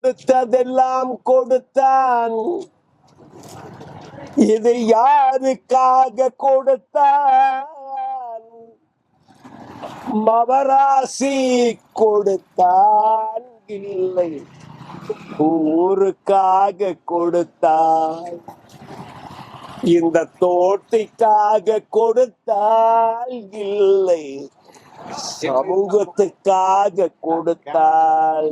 கொடுத்ததெல்லாம் கொடுத்தான். இது யாருக்காக கொடுத்தான்? மவராசி கொடுத்தான் இல்லை, ஊருக்காக கொடுத்தான். இந்த தோட்டிக்காக கொடுத்தால் இல்லை, சமூகத்துக்காக கொடுத்தால்.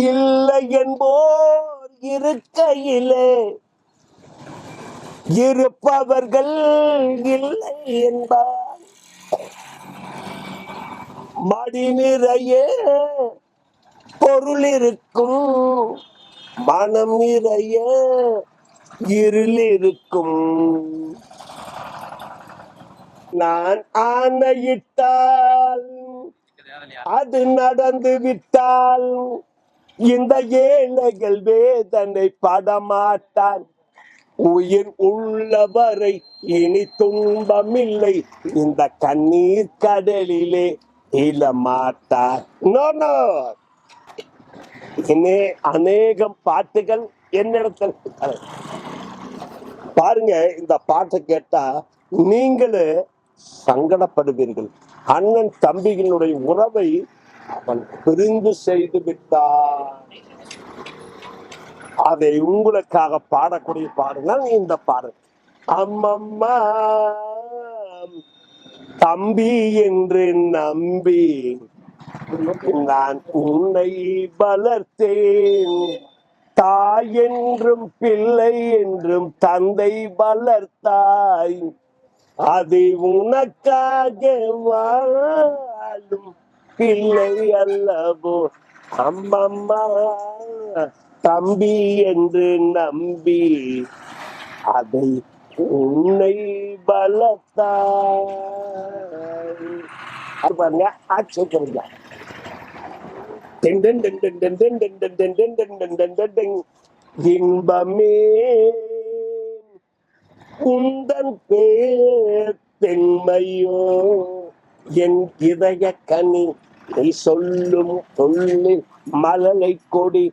இல்லை என்போர் இருக்கையிலே இருப்பவர்கள் இல்லை என்பார். மடி நிறைய பொருள் இருக்கும், மனம் நிறைய இருள் இருக்கும். நான் ஆணையிட்டால் அது நடந்து விட்டால் இந்த ஏழைகள் வேதனை படமாட்டான். உயிர் உள்ளவரை இனி துன்பமில்லை, இந்த கண்ணீர் கடலிலே இளமாட்டார். அநேகம் பாட்டுகள் என்னிடத்தில் பாருங்க. இந்த பாட்டை கேட்டா நீங்களே சங்கடப்படுவீர்கள். அண்ணன் தம்பிகளுடைய உறவை அவன் பிரிந்து செய்து விட்டான். அதை உங்களுக்காக பாடக்கூடிய பாடுங்கள் இந்த பாடல். அம்மம்மா தம்பி என்று நம்பி நான் உன்னை வளர்த்தேன். தாய் என்றும் பிள்ளை என்றும் தந்தை வளர்த்தாய். அது உனக்காக வாழும் பிள்ளை அல்லவோ. அம்மம்மா தம்பி என்று நம்பி அதை உன்னை வளர்த்தாய். பாருங்க, ஆச்சரியம். இன்பமே உந்தன் பேர் பெண்மையோ என் இதய கனி, நீ சொல்லும் சொல்லி மலலை கொடி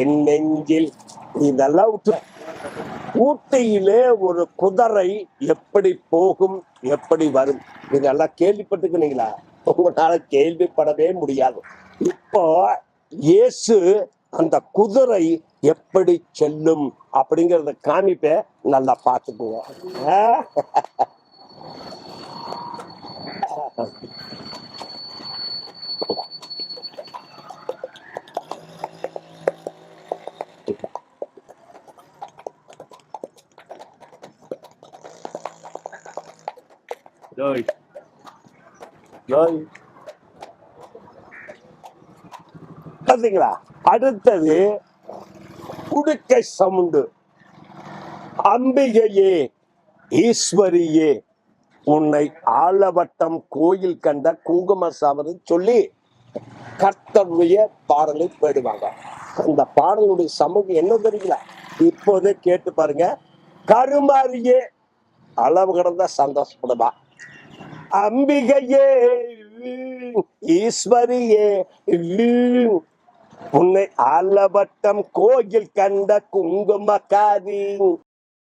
என் நெஞ்சில். இதெல்லாம் ஊட்டியிலே ஒரு குதிரை எப்படி போகும், எப்படி வரும், இதெல்லாம் கேள்விப்பட்டுக்கிறீங்களா? உங்களால கேள்விப்படவே முடியாது. இப்போ இயேசு அந்த குதிரை எப்படி செல்லும் அப்படிங்கறத காமிப்ப, நல்லா பார்த்துக்குவோம். பாத்தீங்களா? அடுத்தது உடுக்கை சமுண்டு. அம்பிகையே ஈஸ்வரியே உன்னை ஆலவட்டம் கோயில் கண்ட குங்கும சாவரை சொல்லி கர்த்தருடைய பாடலை போயிடுவாங்க. அந்த பாடலுடைய சமூகம் என்ன தெரியுங்களா? இப்போதே கேட்டு பாருங்க. கருமாரியே அளவு கடந்த சந்தோஷப்படுவா. அம்பிகையே ஈஸ்வரியே உன்னை ஆலவட்டம் கோயில் கண்ட குங்குமக்காரி.